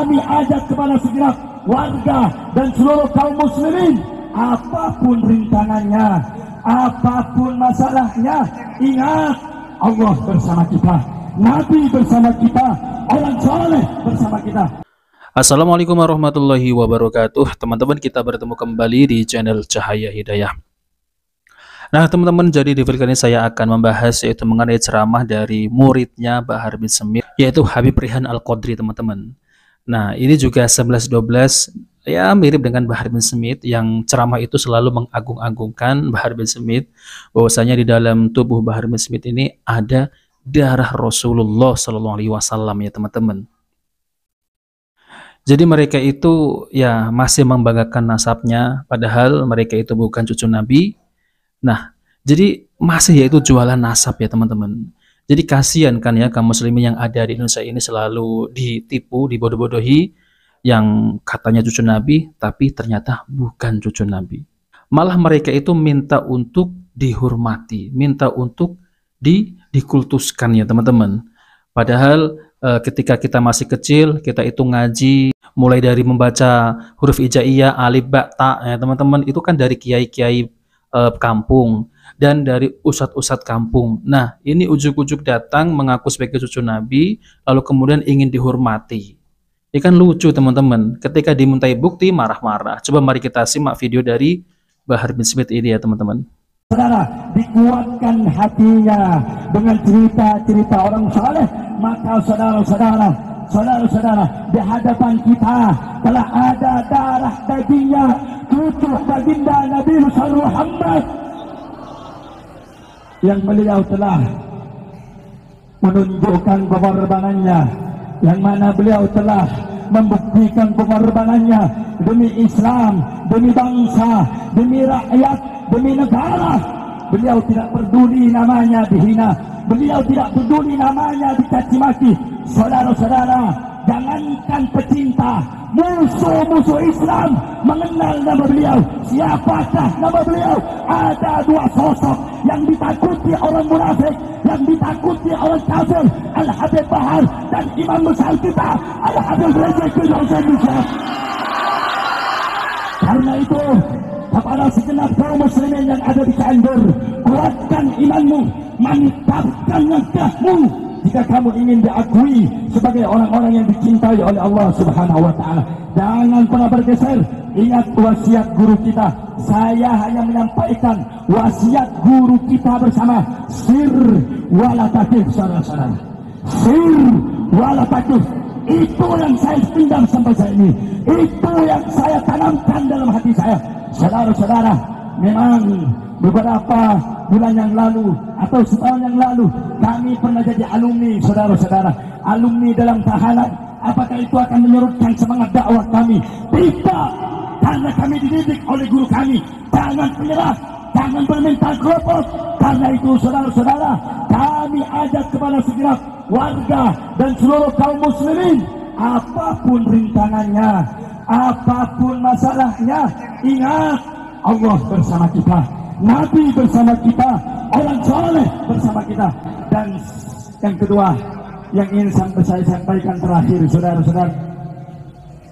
kami ajak kepada segenap warga dan seluruh kaum muslimin, apapun rintangannya, apapun masalahnya, ingat Allah bersama kita, Nabi bersama kita, orang soleh bersama kita. Assalamualaikum warahmatullahi wabarakatuh. Teman-teman, kita bertemu kembali di channel Cahaya Hidayah. Nah teman-teman, jadi di video kali ini saya akan membahas yaitu mengenai ceramah dari muridnya Bahar bin Smith, yaitu Habib Rihan Al-Qadri, teman-teman. Nah ini juga 11-12, ya mirip dengan Bahar bin Smith, yang ceramah itu selalu mengagung-agungkan Bahar bin Smith, bahwasanya di dalam tubuh Bahar bin Smith ini ada darah Rasulullah SAW, ya teman-teman. Jadi mereka itu ya masih membanggakan nasabnya, padahal mereka itu bukan cucu Nabi. Nah, jadi masih yaitu jualan nasab, ya teman-teman. Jadi kasihan kan ya kaum muslimin yang ada di Indonesia ini selalu ditipu, dibodoh-bodohi, yang katanya cucu Nabi tapi ternyata bukan cucu Nabi. Malah mereka itu minta untuk dihormati, minta untuk dikultuskan, ya teman-teman. Padahal ketika kita masih kecil, kita itu ngaji mulai dari membaca huruf hijaiyah, alif, ba, ta, ya teman-teman, itu kan dari kiai-kiai kampung dan dari ustadz-ustadz kampung. Nah ini ujuk-ujuk datang mengaku sebagai cucu Nabi, lalu kemudian ingin dihormati. Ini kan lucu teman-teman, ketika dimintai bukti marah-marah. Coba mari kita simak video dari Bahar bin Smith ini, ya teman-teman. Saudara, dikuatkan hatinya dengan cerita-cerita orang saleh, maka saudara-saudara di hadapan kita telah ada darah dagingnya cucu baginda Nabi Muhammad, yang beliau telah menunjukkan pengorbanannya, yang mana beliau telah membuktikan pengorbanannya demi Islam, demi bangsa, demi rakyat, demi negara. Beliau tidak peduli namanya dihina, beliau tidak peduli namanya dicaci maki. Saudara-saudara, jangankan pecinta, musuh-musuh Islam mengenal nama beliau. Siapakah nama beliau? Ada dua sosok yang ditakuti orang munafik, yang ditakuti orang kafir, Al-Habib Bahar dan imam besar kita Al-Habib Rizik bin Hussein. Karena itu, kepada segenap kaum muslimin yang ada di Cianjur, kuatkan imanmu, mantapkan langkahmu jika kamu ingin diakui sebagai orang-orang yang dicintai oleh Allah Subhanahu wa Ta'ala. Jangan pernah bergeser. Ingat wasiat guru kita. Saya hanya menyampaikan wasiat guru kita bersama. Sir wala takif, saudara-saudara. Sir wala takif. Itu yang saya pendam sampai saat ini. Itu yang saya tanamkan dalam hati saya. Saudara-saudara, memang beberapa bulan yang lalu atau setahun yang lalu kami pernah jadi alumni, saudara-saudara. Alumni dalam tahanan. Apakah itu akan menyurutkan semangat dakwah kami? Tidak, karena kami dididik oleh guru kami. Jangan menyerah, jangan bermental keropos. Karena itu saudara-saudara, kami ajak kepada segenap warga dan seluruh kaum muslimin, apapun rintangannya, apapun masalahnya, ingat Allah bersama kita, Nabi bersama kita, orang soleh bersama kita. Dan yang kedua yang ingin saya sampaikan terakhir, saudara-saudara,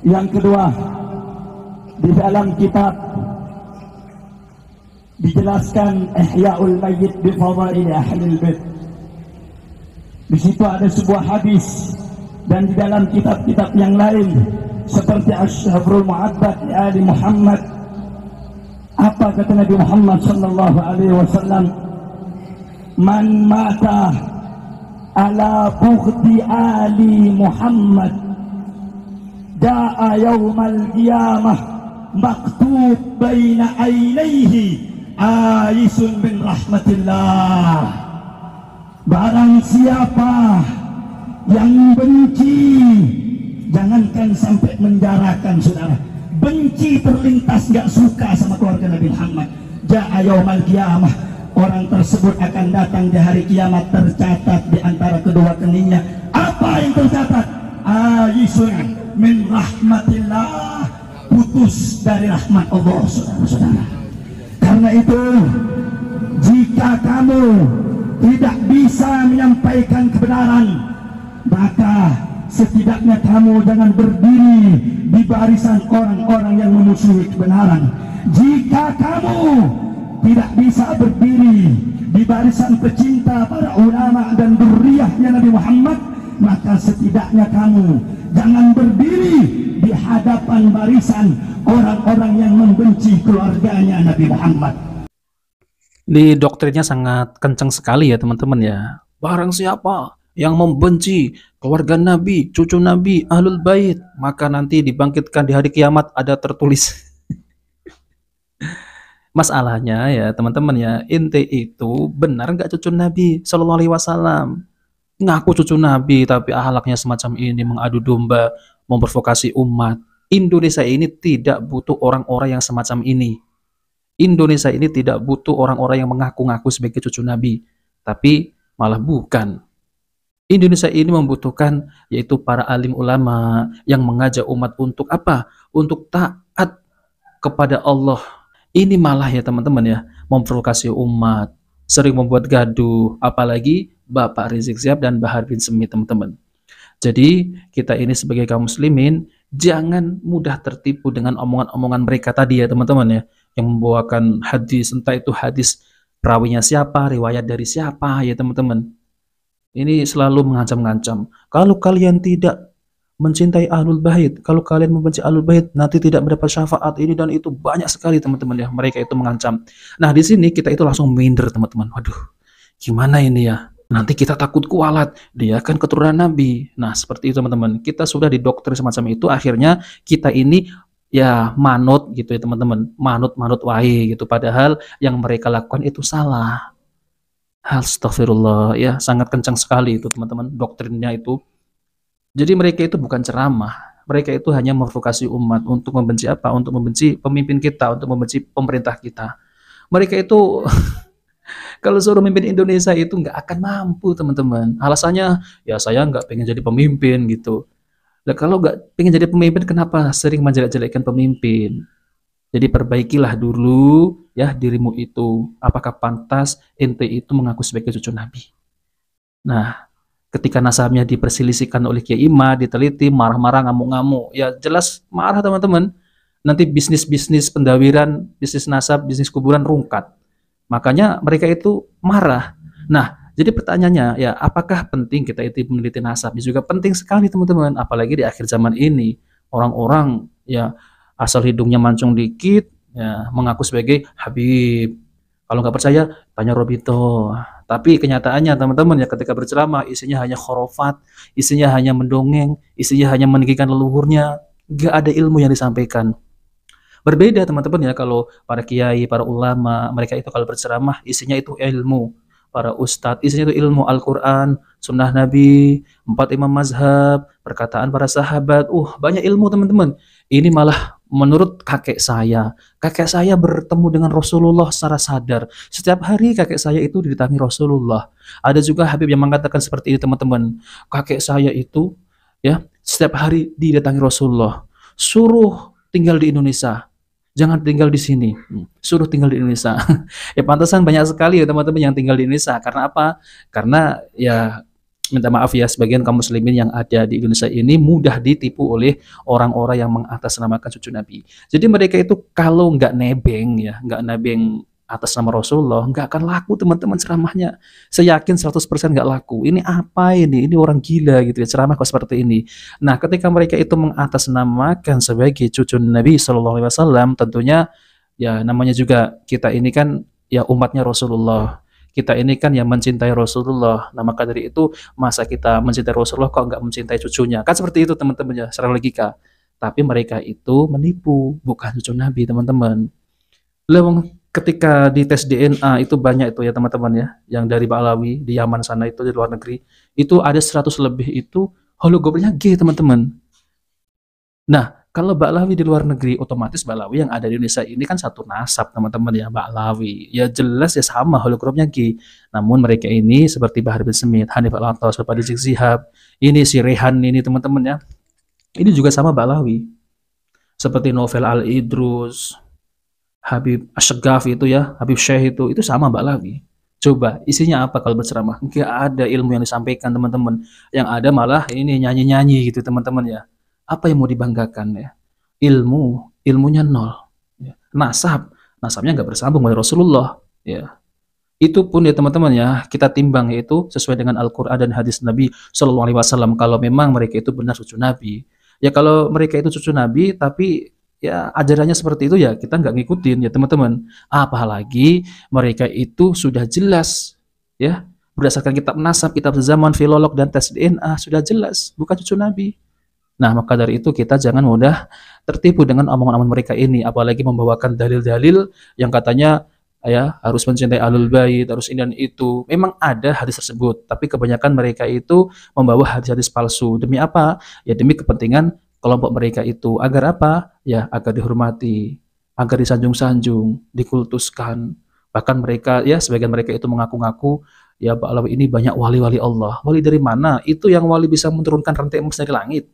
yang kedua, di dalam kitab dijelaskan Ihya'ul Mayyit bi Fadail Ahlil Bait. Di situ ada sebuah hadis, dan di dalam kitab-kitab yang lain seperti Asy-Syafrul Mu'abbad li Ali Muhammad, apa kata Nabi Muhammad sallallahu alaihi wasallam? Man mata ala bughdi Ali Muhammad da'a yaumal qiyamah maktub baina ainaihi aisun bin rahmatillah. Barang siapa yang benci, jangankan sampai menjarakan, saudara, benci terlintas, gak suka sama keluarga Nabi Muhammad, ja'a yaumal qiyamah, orang tersebut akan datang di hari kiamat tercatat di antara kedua keningnya. Apa yang tercatat? Aisun min rahmatillah, putus dari rahmat Allah, saudara-saudara. Karena itu, jika kamu tidak bisa menyampaikan kebenaran, maka setidaknya kamu jangan berdiri di barisan orang-orang yang memusuhi kebenaran. Jika kamu tidak bisa berdiri di barisan pecinta para ulama dan dzurriyyahnya Nabi Muhammad, maka setidaknya kamu jangan berdiri di hadapan barisan orang-orang yang membenci keluarganya Nabi Muhammad. Di doktrinnya sangat kencang sekali ya teman-teman ya. Barang siapa yang membenci keluarga Nabi, cucu Nabi, Ahlul Bait, maka nanti dibangkitkan di hari kiamat, ada tertulis. Masalahnya ya teman-teman ya, ente itu benar nggak cucu Nabi Shallallahu Alaihi Wasallam? Ngaku cucu Nabi tapi ahlaknya semacam ini, mengadu domba, memprovokasi umat. Indonesia ini tidak butuh orang-orang yang semacam ini. Indonesia ini tidak butuh orang-orang yang mengaku-ngaku sebagai cucu Nabi, tapi malah bukan. Indonesia ini membutuhkan yaitu para alim ulama yang mengajak umat untuk apa? Untuk taat kepada Allah. Ini malah ya teman-teman ya, memprovokasi umat, sering membuat gaduh, apalagi Bapak Rizik Syihab dan Bahar bin Smith teman-teman. Jadi kita ini sebagai kaum muslimin jangan mudah tertipu dengan omongan-omongan mereka tadi ya teman-teman ya, yang membawakan hadis, entah itu hadis perawinya siapa, riwayat dari siapa ya teman-teman. Ini selalu mengancam-ngancam. Kalau kalian tidak mencintai Ahlul Bait, kalau kalian membenci Ahlul Bait, nanti tidak mendapat syafaat ini dan itu, banyak sekali teman-teman ya. Mereka itu mengancam. Nah di sini kita itu langsung minder teman-teman. Waduh, gimana ini ya? Nanti kita takut kualat, dia kan keturunan Nabi. Nah seperti itu teman-teman. Kita sudah didoktrin semacam itu, akhirnya kita ini ya manut gitu ya teman-teman, manut wae gitu, padahal yang mereka lakukan itu salah. Astagfirullah ya, sangat kencang sekali itu teman-teman doktrinnya itu. Jadi mereka itu bukan ceramah, mereka itu hanya memprovokasi umat untuk membenci apa? Untuk membenci pemimpin kita, untuk membenci pemerintah kita. Mereka itu kalau suruh memimpin Indonesia itu nggak akan mampu teman-teman. Alasannya ya saya nggak pengen jadi pemimpin gitu. Nah, kalau nggak pengen jadi pemimpin, kenapa sering menjelek-jelekkan pemimpin? Jadi perbaikilah dulu ya dirimu itu. Apakah pantas ente itu mengaku sebagai cucu Nabi? Nah, ketika nasabnya diperselisihkan oleh Kiai Ima, diteliti, marah-marah, ngamuk-ngamuk, ya jelas marah teman-teman. Nanti bisnis-bisnis pendawiran, bisnis nasab, bisnis kuburan rungkat. Makanya mereka itu marah. Nah, jadi pertanyaannya ya, apakah penting kita itu meneliti nasab? Juga penting sekali teman-teman, apalagi di akhir zaman ini. Orang-orang ya asal hidungnya mancung dikit, ya mengaku sebagai Habib. Kalau nggak percaya, tanya Robito. Tapi kenyataannya teman-teman ya, ketika berceramah isinya hanya khurafat, isinya hanya mendongeng, isinya hanya meninggikan leluhurnya, nggak ada ilmu yang disampaikan. Berbeda teman-teman ya, kalau para kiai, para ulama, mereka itu kalau berceramah isinya itu ilmu. Para ustadz isinya itu ilmu Al-Quran, sunnah Nabi, 4 imam mazhab, perkataan para sahabat. Banyak ilmu teman-teman. Ini malah menurut kakek saya bertemu dengan Rasulullah secara sadar. Setiap hari kakek saya itu didatangi Rasulullah. Ada juga Habib yang mengatakan seperti ini teman-teman. Kakek saya itu ya setiap hari didatangi Rasulullah. Suruh tinggal di Indonesia. Jangan tinggal di sini, suruh tinggal di Indonesia. Ya pantasan banyak sekali ya teman-teman yang tinggal di Indonesia. Karena apa? Karena ya minta maaf ya, sebagian kaum muslimin yang ada di Indonesia ini mudah ditipu oleh orang-orang yang mengatasnamakan cucu Nabi. Jadi mereka itu kalau nggak nebeng ya, nggak nebeng atas nama Rasulullah, nggak akan laku teman-teman ceramahnya. Saya yakin 100% nggak laku. Ini apa ini? Ini orang gila gitu ya, ceramah kok seperti ini. Nah, ketika mereka itu mengatasnamakan sebagai cucu Nabi Shallallahu Alaihi Wasallam, tentunya ya namanya juga kita ini kan ya umatnya Rasulullah. Kita ini kan yang mencintai Rasulullah. Nah, maka dari itu masa kita mencintai Rasulullah kok nggak mencintai cucunya? Kan seperti itu teman-teman ya, secara logika. Tapi mereka itu menipu, bukan cucu Nabi teman-teman. Lewang ketika di tes DNA itu banyak itu ya teman-teman ya, yang dari Ba'alawi di Yaman sana itu, di luar negeri itu ada 100 lebih itu hologramnya G teman-teman. Nah kalau Ba'alawi di luar negeri, otomatis Ba'alawi yang ada di Indonesia ini kan satu nasab teman-teman ya, Ba'alawi ya jelas ya sama hologramnya G. Namun mereka ini seperti Bahar bin Smith, Hanif Al-Attas, Rizik Syihab, ini si Rehan ini teman-teman ya, ini juga sama Ba'alawi. Seperti Novel Al-Idrus, Habib Asyghaf itu ya, Habib Syekh itu sama Ba'alawi. Coba isinya apa kalau berceramah? Nggak ada ilmu yang disampaikan teman-teman. Yang ada malah ini nyanyi-nyanyi gitu teman-teman ya. Apa yang mau dibanggakan ya? Ilmunya nol. Ya. Nasabnya nggak bersambung dengan Rasulullah. Ya. Itu pun ya teman-teman ya, kita timbang yaitu sesuai dengan Al-Quran dan hadis Nabi Shallallahu Alaihi Wasallam. Kalau memang mereka itu benar cucu Nabi, ya kalau mereka itu cucu Nabi, tapi ya ajarannya seperti itu ya kita nggak ngikutin ya teman-teman. Apalagi mereka itu sudah jelas ya berdasarkan kitab nasab, kitab zaman, filolog dan tes DNA sudah jelas bukan cucu Nabi. Nah, maka dari itu kita jangan mudah tertipu dengan omongan-omongan mereka ini, apalagi membawakan dalil-dalil yang katanya ya harus mencintai ahlul bait, harus ini dan itu. Memang ada hadis tersebut, tapi kebanyakan mereka itu membawa hadis-hadis palsu. Demi apa? Ya demi kepentingan kelompok mereka itu. Agar apa? Ya agar dihormati, agar disanjung-sanjung, dikultuskan. Bahkan mereka ya sebagian mereka itu mengaku-ngaku ya Pak Alawi ini banyak wali-wali Allah. Wali dari mana? Itu yang wali bisa menurunkan rantai emas dari langit.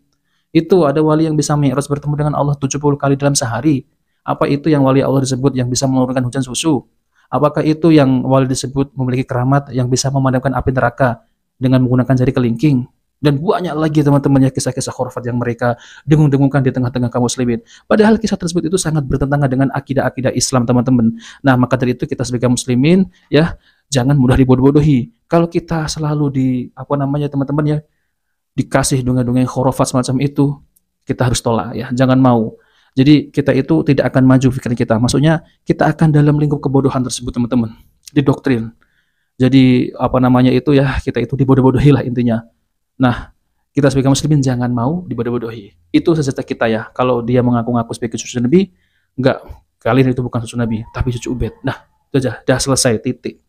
Itu ada wali yang bisa mi'raj bertemu dengan Allah 70 kali dalam sehari. Apa itu yang wali Allah disebut yang bisa menurunkan hujan susu? Apakah itu yang wali disebut memiliki keramat yang bisa memadamkan api neraka dengan menggunakan jari kelingking? Dan banyak lagi teman-teman ya kisah-kisah khurafat yang mereka dengung-dengungkan di tengah-tengah kaum muslimin. Padahal kisah tersebut itu sangat bertentangan dengan akidah-akidah Islam teman-teman. Nah maka dari itu kita sebagai muslimin ya jangan mudah dibodoh-bodohi. Kalau kita selalu di apa namanya teman-teman ya dikasih dongeng-dongeng khurafat semacam itu, kita harus tolak ya, jangan mau. Jadi kita itu tidak akan maju pikiran kita. Maksudnya kita akan dalam lingkup kebodohan tersebut teman-teman, didoktrin. Jadi apa namanya itu ya, kita itu dibodoh-bodohi lah intinya. Nah, kita sebagai muslimin jangan mau dibodoh-bodohi. Itu senjata kita ya. Kalau dia mengaku-ngaku sebagai cucu Nabi, enggak, kalian itu bukan cucu Nabi, tapi cucu Ubed. Nah, itu aja, dah selesai, titik.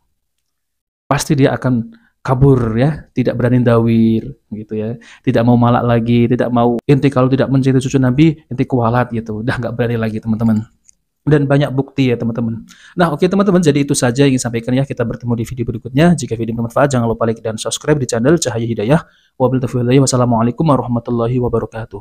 Pasti dia akan kabur ya, tidak berani dawir gitu ya, tidak mau malak lagi, tidak mau inti kalau tidak mencintai cucu Nabi, inti kualat gitu, udah nggak berani lagi teman-teman. Dan banyak bukti ya teman-teman. Nah oke teman-teman, jadi itu saja yang ingin sampaikan ya. Kita bertemu di video berikutnya. Jika video bermanfaat jangan lupa like dan subscribe di channel Cahaya Hidayah. Wabillahi taufiq wal hidayah. Wassalamualaikum warahmatullahi wabarakatuh.